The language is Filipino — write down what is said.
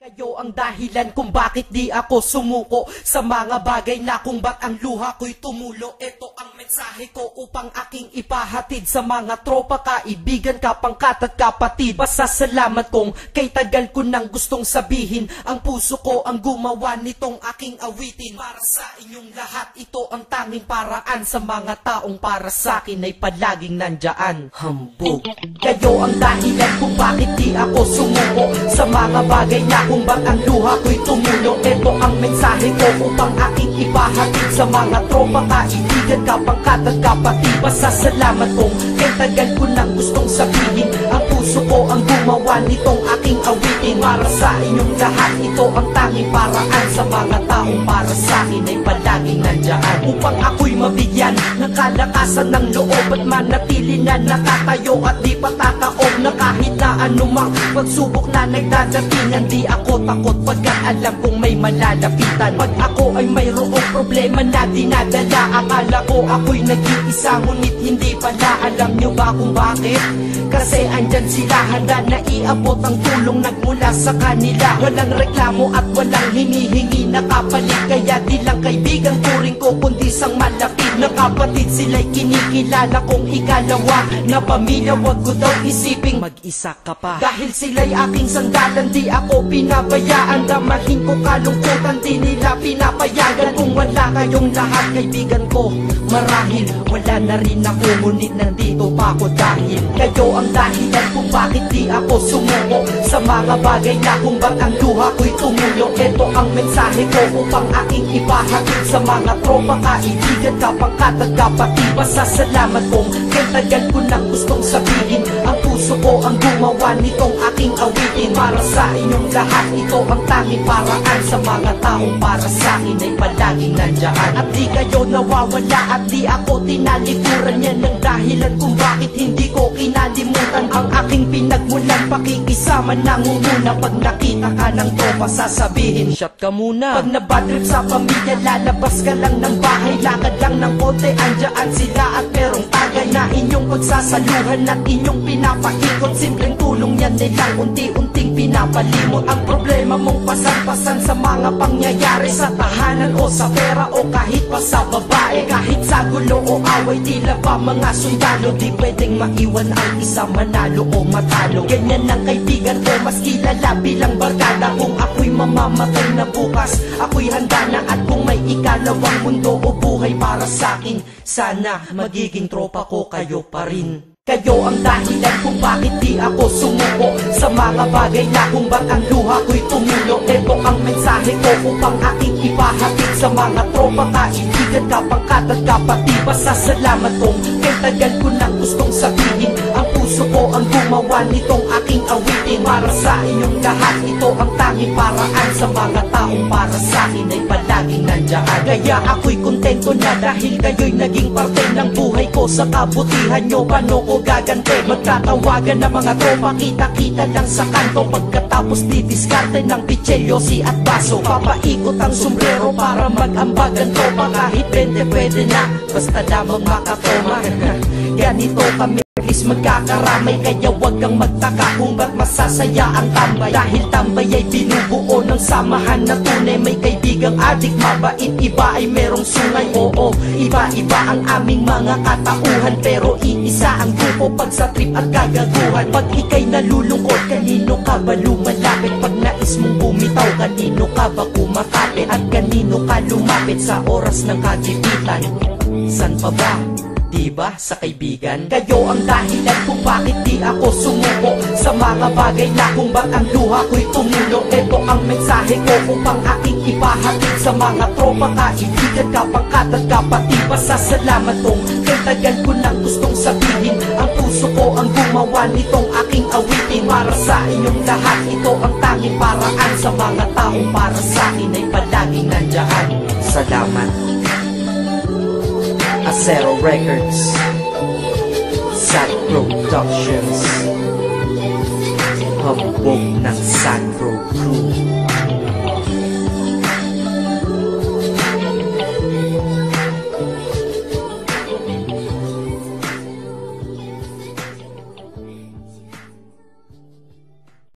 Kayo ang dahilan kung bakit di ako sumuko sa mga bagay na kung ba't ang luha ko'y tumulo. Ito ang mensahe ko upang aking ipahatid sa mga tropa, kaibigan, kapangkat at kapatid. Pasasalamat kong kay tagal ko nang gustong sabihin. Ang puso ko ang gumawa nitong aking awitin. Para sa inyong lahat, ito ang tanging paraan sa mga taong para sa akin ay palaging nandyan. Hambog. Kayo ang dahilan kung bakit di ako sumuko sa mga bagay na kung ba't ang luha ko'y tumulo. Ito ang mensahe ko upang aking ipahatid sa mga tropa, kaibigan, kapangkat at kapatid. Pasasalamat kong kay tagal ko nang gustong sabihin. Ang puso ko ang gumawa nitong aking awitin. Para sa inyong lahat, ito ang tanging paraan sa mga taong para sa akin ay palaging nandyan. Upang ako'y mabigyan ng kalakasan ng loob at manatili na nakatayo at di patataob na kahit na anumang pagsubok na nagdadatingan. Di ako takot pagkat alam kong may malalapitan. Pag ako ay mayroong problema na dinadala, akala ko ako'y nag-iisa, ngunit hindi pala. Alam nyo ba kung bakit? Kasi andyan sila, handa na iabot ang tulong nagmula sa kanila. Walang reklamo at walang hinihingi na kapalit. Kaya di lang kaibigan turing ko kundi sang malapit na kapatid. Sila'y kinikilala kong ikalawa na pamilya. Wag ko daw isiping mag-isa ka pa. Dahil sila'y aking sandalan, di ako pinabayaan. Damahin ko kalungkutan, di nila pinapayagan. Kung wala kayong lahat kaibigan ko, marahil wala na rin ako. Ngunit nandito pa ako dahil kayo ang dahilan kung bakit di ako sumuko sa mga bagay na kung ba't ang luha ko'y tumulo. Ito ang mensahe ko upang aking ipahatid sa mga tropa, kaibigan, kapangkat at kapatid. Pasasalamat kong kay tagal ko nang gustong sabihin. Ang puso ko ang gumawa nitong aking awitin. Para sa inyong lahat, ito ang tanging paraan sa mga taong para sa akin ay palaging nandyan. At di kayo nawawala at di ako tinalikuran. Yan ang dahilan kung bakit hindi ko kinalimutan ang aking pinagmulan. Pakikisama nangunguna. Pag nakita ka ng tropa sasabihin shot ka muna. Pag nabadrip sa pamilya lalabas ka lang ng bahay. Lakad lang ng konti, andyan sila at merong tagay na inyong pagsasaluhan at inyong pinapaikot. Simpleng tulong yan nilang unti-unting pinapalimot. Ang problema mong pasan-pasan sa mga pangyayari sa tahanan o sa pera o kahit pa sa babae. Kahit sa gulo o away, tila ba mga sundalo, di pwedeng maiwan ang isa manalo o matalo. Ganyan ang kaibigan ko, mas kilala bilang barkada. Kung ako'y mamamatay na bukas, ako'y handa na. At kung may ikalawang mundo o buhay para sa akin, sana magiging tropa ko kayo pa rin. Kayo ang dahilan kung bakit di ako sumuko sa mga bagay na kung ba't ang luha ko'y tumulo. Ito ang mensahe ko upang aking ipahatid sa mga tropa, kaibigan, kapangkat at kapatid. Pasasalamat kong kay tagal ko nang gustong sabihin. Ang puso ko ang gumawa nitong aking awitin. Para sa inyong lahat, ito ang tanging paraan sa mga taong para sa akin ay palaging nandyan. Kaya ako'y kontento na dahil kayo'y naging parte ng buhay ko. Sa kabutihan nyo, paano ko gagante? Magtatawagan ng mga tropa, kita-kita lang sa kanto. Pagkatapos didiskarte ng pitselyosi at baso. Papaikot ang sombrero para mag-ambag ang tropa. Kahit 20 pwede na, basta lamang makatoma. Ganito kami is magkakaramay, kaya wag kang magtaka kung ba't masasaya ang tambay. Dahil tambay ay binubuo ng samahan na tunay. May kaibigang adik, mabait, iba ay merong sungay. Oo, iba-iba ang aming mga katauhan, pero iisa ang grupo pag sa trip at kagaguhan. Pag ika'y nalulungkot, kanino ka ba lumalapit? Pag nais mong bumitaw, kanino ka ba kumakapit? At kanino ka lumapit sa oras ng kagipitan? San pa ba? Diba sa kaibigan? Kayo ang dahilan kung bakit di ako sumuko sa mga bagay na kung ba't ang luha ko'y tumulo. Ito ang mensahe ko upang aking ipahatid sa mga tropa, kaibigan, kapangkat at kapatid. Pasasalamat kong kay tagal ko nang gustong sabihin. Ang puso ko ang gumawa nitong aking awitin. Para sa inyong lahat, ito ang tanging paraan sa mga taong para sa akin ay palaging nandyan. Salamat. Acero Records, Sad Productions, hambog ng Sad Pro Crew.